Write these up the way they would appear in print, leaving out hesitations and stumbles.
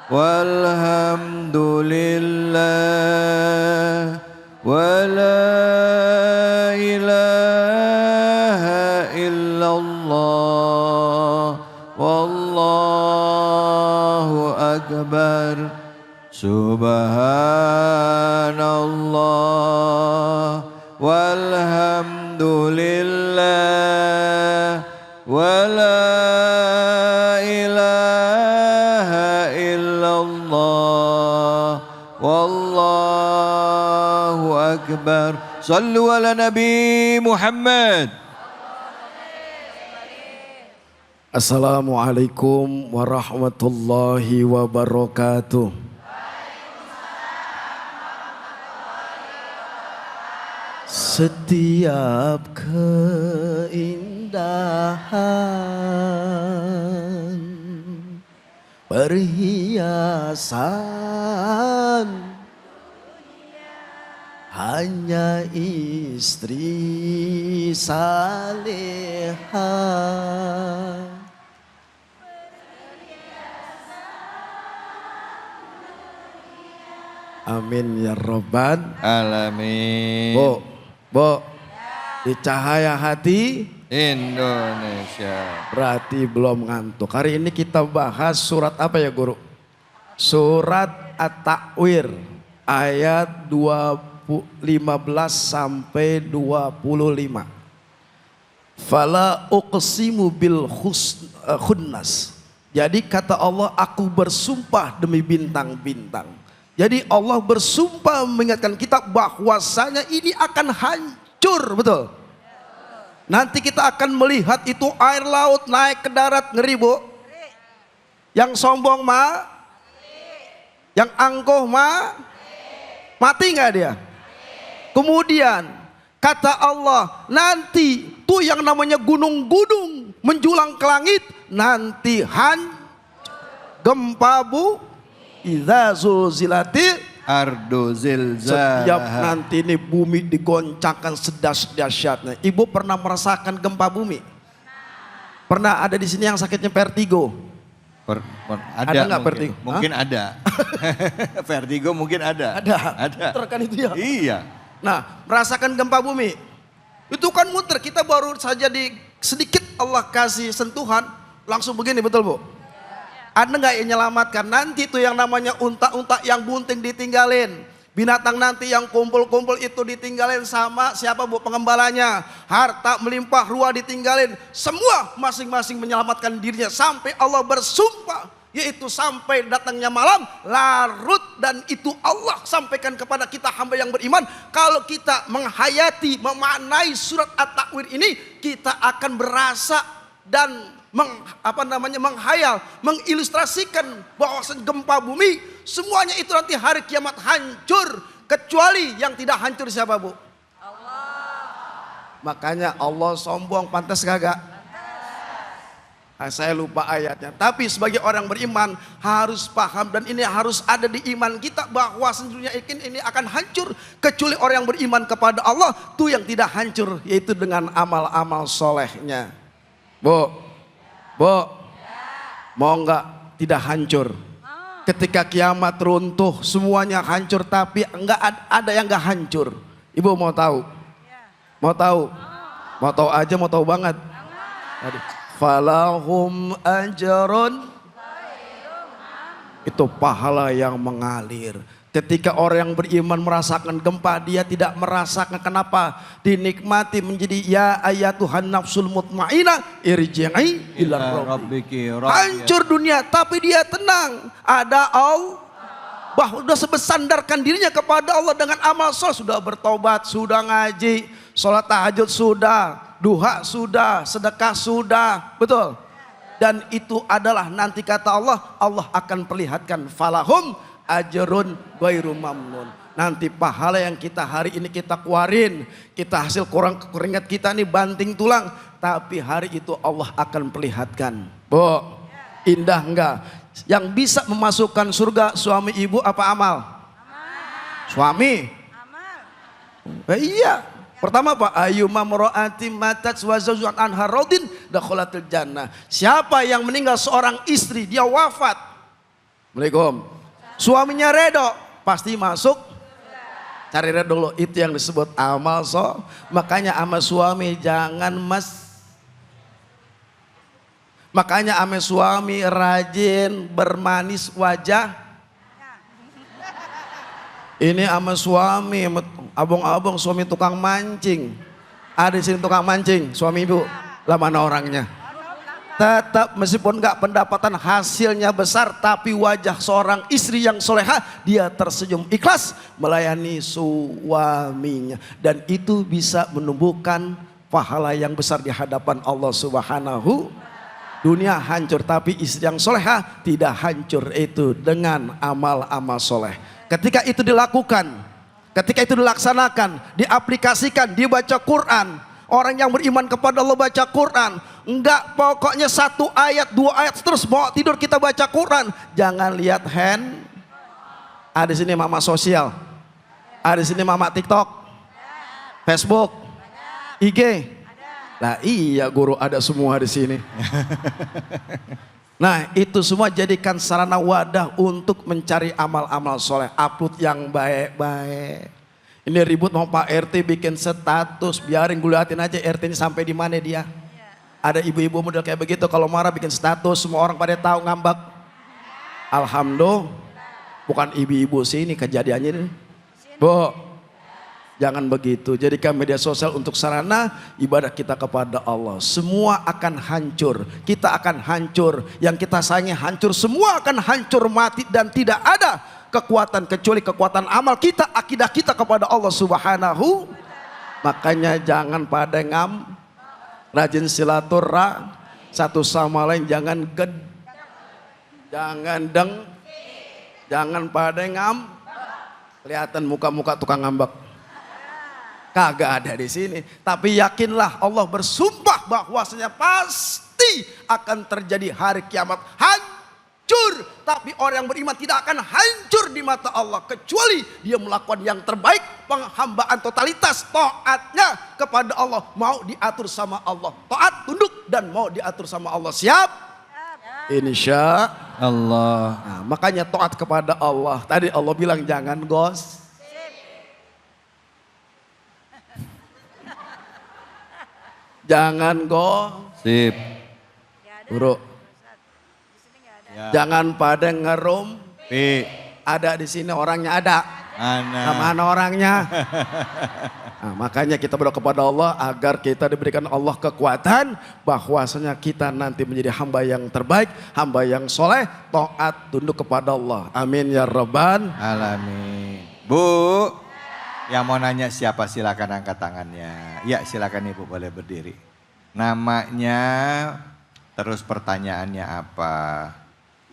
walhamdulillah wala ilaha illallah wallahu akbar subhanallah walhamdulillah wala ilaha illallah wallahu akbar. Sallu ala Nabi Muhammad. Assalamualaikum warahmatullahi wabarakatuh. Setiap keindahan perhiasan hanya istri salehah. Amin ya rabbal Alamin. Bu, di cahaya hati Indonesia. Berarti belum ngantuk. Hari ini kita bahas surat apa ya guru? Surat At-Takwir ayat 15 sampai 25. Fala uqsimu bil khunnas. Jadi kata Allah, aku bersumpah demi bintang-bintang. Jadi Allah bersumpah mengingatkan kita bahwasanya ini akan hancur, betul? Nanti kita akan melihat itu air laut naik ke darat, ngeri bu. Yang sombong mah, yang angkuh mah, mati nggak dia? Kemudian kata Allah, nanti tuh yang namanya gunung-gunung menjulang ke langit, nanti gempa bu. Idza zulzilatil ardu zilzalaha. Setiap nanti ini bumi digoncangkan sedas-dahsyatnya. Ibu pernah merasakan gempa bumi? Pernah ada di sini yang sakitnya vertigo? Ada nggak vertigo? Mungkin Hah? ada. Vertigo mungkin ada. Ada. Terkan itu ya? Iya. Nah, merasakan gempa bumi. Itu kan muter, kita baru saja sedikit Allah kasih sentuhan, langsung begini, betul bu? Ada nggak yang menyelamatkan? Nanti itu yang namanya unta-unta yang bunting ditinggalin. Binatang nanti yang kumpul-kumpul itu ditinggalin sama siapa bu? Pengembalanya. Harta melimpah ruah ditinggalin. Semua masing-masing menyelamatkan dirinya. Sampai Allah bersumpah. Yaitu sampai datangnya malam larut. Dan itu Allah sampaikan kepada kita hamba yang beriman. Kalau kita menghayati, memaknai surat At-Takwir ini, kita akan berasa dan menghayal, mengilustrasikan bahwa gempa bumi semuanya itu nanti hari kiamat hancur, kecuali yang tidak hancur siapa bu? Allah. Makanya Allah sombong, pantas kagak? Saya lupa ayatnya. Tapi sebagai orang beriman harus paham, dan ini harus ada di iman kita bahwa sesungguhnya ini akan hancur, kecuali orang yang beriman kepada Allah tuh yang tidak hancur, yaitu dengan amal-amal solehnya. Bu, mau nggak tidak hancur? Ketika kiamat runtuh semuanya hancur, tapi nggak ada yang nggak hancur. Ibu mau tahu? Mau tahu? Mau tahu aja, mau tahu banget. Falahum ajrun, itu pahala yang mengalir. Ketika orang yang beriman merasakan gempa, dia tidak merasakan kenapa? Dinikmati menjadi ya ayatuhan nafsul mutmainah irji'i ila rabbiki. Hancur dunia tapi dia tenang. Ada Allah. Bahwa sudah sebesandarkan dirinya kepada Allah dengan amal soleh, sudah bertobat, sudah ngaji, sholat tahajud sudah, duha sudah, sedekah sudah, betul. Dan itu adalah nanti kata Allah, Allah akan perlihatkan falahum ajrun ghairu mamnun. Nanti pahala yang kita hari ini kita keluarin, kita hasil keringat kita nih banting tulang, tapi hari itu Allah akan perlihatkan. Bu, indah enggak? Yang bisa memasukkan surga suami ibu apa amal? Suami? Iya. Pertama apa? Ayyuma mar'atin matat wa zawjun anha radin dakhalatil jannah. Siapa yang meninggal seorang istri, dia wafat, Assalamualaikum. Suaminya redo, pasti masuk. Cari redo dulu, itu yang disebut amal soleh. Makanya sama suami jangan Makanya sama suami rajin bermanis wajah. Ini sama suami, abang-abang suami tukang mancing. Ada di sini tukang mancing, suami ibu. Lah mana orangnya? Tetap meskipun enggak pendapatan hasilnya besar, tapi wajah seorang istri yang soleha, dia tersenyum ikhlas melayani suaminya. Dan itu bisa menumbuhkan pahala yang besar di hadapan Allah Subhanahu. Dunia hancur, tapi istri yang soleha tidak hancur itu dengan amal-amal soleh. Ketika itu dilakukan, ketika itu dilaksanakan, diaplikasikan, dibaca Quran. Orang yang beriman kepada Allah baca Quran. Enggak pokoknya 1 ayat, 2 ayat terus bawa tidur kita baca Quran. Jangan lihat hand. Ada di sini mama sosial. Ada di sini mama TikTok, Facebook, IG. Lah iya guru ada semua di sini. Nah itu semua jadikan sarana wadah untuk mencari amal-amal soleh. Upload yang baik-baik. Ini ribut mau Pak RT bikin status, biarin gue liatin aja RT ini sampai di mana dia. Ada ibu-ibu model kayak begitu, kalau marah bikin status, semua orang pada tahu ngambek. Alhamdulillah, bukan ibu-ibu sini kejadiannya ini. Bu, jangan begitu. Jadikan media sosial untuk sarana ibadah kita kepada Allah. Semua akan hancur, kita akan hancur, yang kita sayangi hancur, semua akan hancur mati dan tidak ada kekuatan kecuali kekuatan amal kita, akidah kita kepada Allah Subhanahu. Makanya jangan pada rajin silaturahmi satu sama lain, jangan jangan jangan pada kelihatan muka-muka tukang ngambek. Kagak ada di sini. Tapi yakinlah Allah bersumpah bahwasanya pasti akan terjadi hari kiamat. Hancur. Tapi orang yang beriman tidak akan hancur di mata Allah. Kecuali dia melakukan yang terbaik. Penghambaan totalitas. Taatnya kepada Allah. Mau diatur sama Allah. Taat, tunduk dan mau diatur sama Allah. Siap? Insya Allah. Nah, makanya taat kepada Allah. Tadi Allah bilang jangan gos. Jangan Sip. Bro. Ya. Jangan pada ngerum. Ada di sini orangnya ada. Mana orangnya? Nah, makanya kita berdoa kepada Allah agar kita diberikan Allah kekuatan bahwasanya kita nanti menjadi hamba yang terbaik, hamba yang soleh, taat, tunduk kepada Allah. Amin ya rabbal alamin. Bu, yang mau nanya siapa silakan angkat tangannya. Ya silakan Ibu boleh berdiri. Namanya, terus pertanyaannya apa?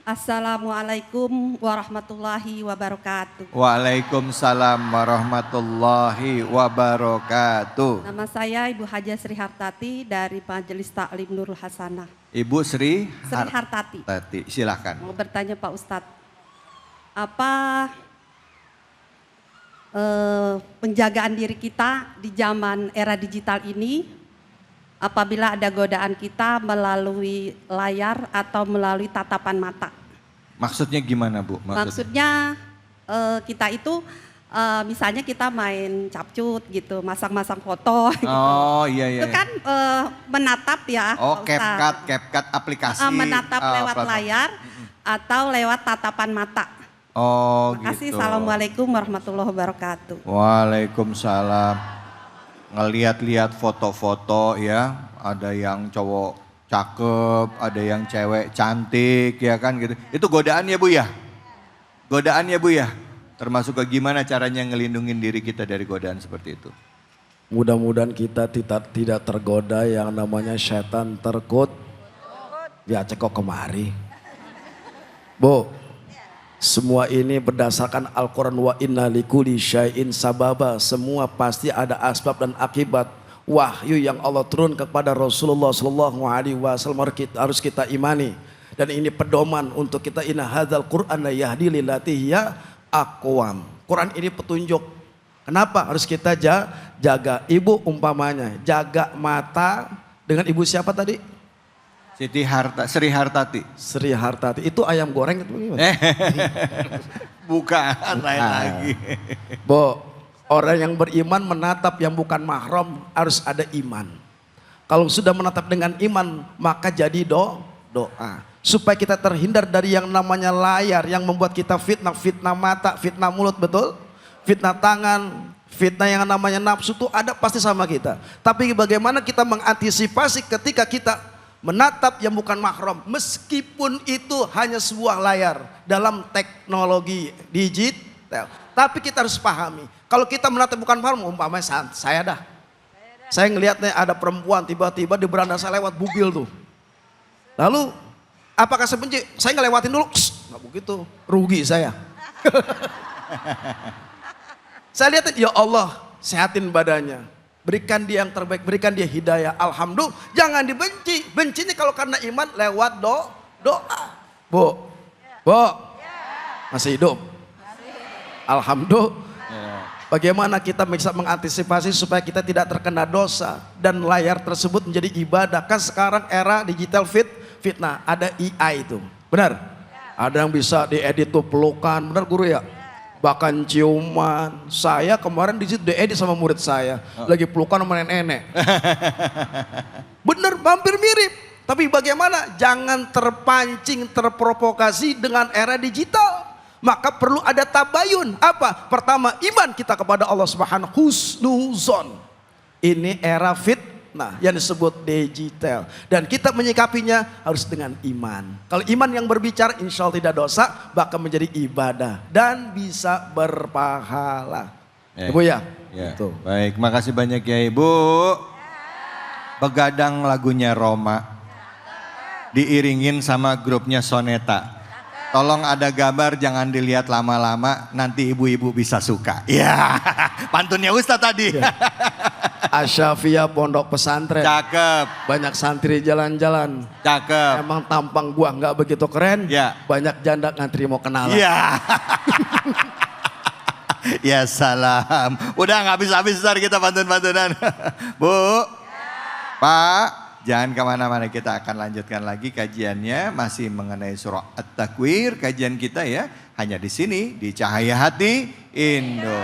Assalamualaikum warahmatullahi wabarakatuh. Waalaikumsalam warahmatullahi wabarakatuh. Nama saya Ibu Haja Sri Hartati dari Majelis Taklim Nurul Hasanah. Ibu Sri Hartati. Silahkan. Mau bertanya Pak Ustadz, apa penjagaan diri kita di zaman era digital ini apabila ada godaan kita melalui layar atau melalui tatapan mata? Maksudnya gimana Bu? Maksudnya kita itu misalnya kita main capcut gitu, masang-masang foto. Oh iya iya. Itu kan menatap ya. Oh CapCut aplikasi. Menatap lewat layar atau lewat tatapan mata. Oh Terima kasih. gitu. Assalamualaikum warahmatullahi wabarakatuh. Waalaikumsalam. Ngeliat-liat foto-foto ya, ada yang cowok cakep, ada yang cewek cantik ya kan gitu. Itu godaan ya Bu ya? Godaan ya Bu ya? Termasuk ke gimana caranya ngelindungin diri kita dari godaan seperti itu? Mudah-mudahan kita tidak tergoda yang namanya setan terkut. Ya cekok kemari. Bu, semua ini berdasarkan Al-Quran wa inna likulli syai'in sababa. Semua pasti ada asbab dan akibat. Wahyu yang Allah turun kepada Rasulullah SAW harus kita imani. Dan ini pedoman untuk kita, inna hadzal Qur'ana yahdi lillati hiya aqwam. Quran ini petunjuk. Kenapa harus kita jaga? Ibu umpamanya jaga mata dengan ibu siapa tadi? Sri Hartati. Sri Hartati. Itu ayam goreng itu gimana? Bukan, lain lagi. Bu, orang yang beriman menatap yang bukan mahram harus ada iman. Kalau sudah menatap dengan iman, maka jadi doa. Supaya kita terhindar dari yang namanya layar yang membuat kita fitnah. Fitnah mata, fitnah mulut, betul? Fitnah tangan, fitnah yang namanya nafsu itu ada pasti sama kita. Tapi bagaimana kita mengantisipasi ketika kita menatap yang bukan mahram, meskipun itu hanya sebuah layar dalam teknologi digital. Tapi kita harus pahami, kalau kita menatap bukan mahram, umpamanya saya ngelihatnya ada perempuan tiba-tiba di beranda saya lewat bugil tuh. Lalu apakah saya benci? Saya ngelewatin dulu, nggak begitu, rugi saya. Saya lihat, ya Allah, sehatin badannya. Berikan dia yang terbaik, berikan dia hidayah. Alhamdulillah, jangan dibenci. Bencinya kalau karena iman lewat doa. Bu, masih hidup? Alhamdulillah. Bagaimana kita bisa mengantisipasi supaya kita tidak terkena dosa dan layar tersebut menjadi ibadah? Kan sekarang era digital fitnah, ada AI itu, benar? Ada yang bisa diedit tuh pelukan, benar guru ya? Bahkan ciuman. Saya kemarin di situ diedit sama murid saya, lagi pelukan sama nenek. Bener, hampir mirip. Tapi bagaimana? Jangan terpancing, terprovokasi dengan era digital. Maka perlu ada tabayun. Apa? Pertama, iman kita kepada Allah Subhanahu husnuzon. Ini era fitnah yang disebut digital. Dan kita menyikapinya harus dengan iman. Kalau iman yang berbicara, insya Allah tidak dosa, bahkan menjadi ibadah dan bisa berpahala. Ibu ya? Gitu. Baik, makasih banyak ya Ibu. Begadang lagunya Roma. Diiringin sama grupnya Soneta. Tolong ada gambar, jangan dilihat lama-lama, nanti ibu-ibu bisa suka. Ya, pantunnya Ustadz tadi. Ya. Asyafiyah Pondok Pesantren. Cakep. Banyak santri jalan-jalan. Cakep. Emang tampang gua nggak begitu keren. Ya. Banyak janda ngantri mau kenalan. Ya. Ya salam. Udah nggak habis-habis ntar kita pantun-pantunan. Bu, Pak. Jangan kemana-mana, kita akan lanjutkan lagi kajiannya masih mengenai surah At-Takwir. Kajian kita ya hanya di sini di Cahaya Hati Indo.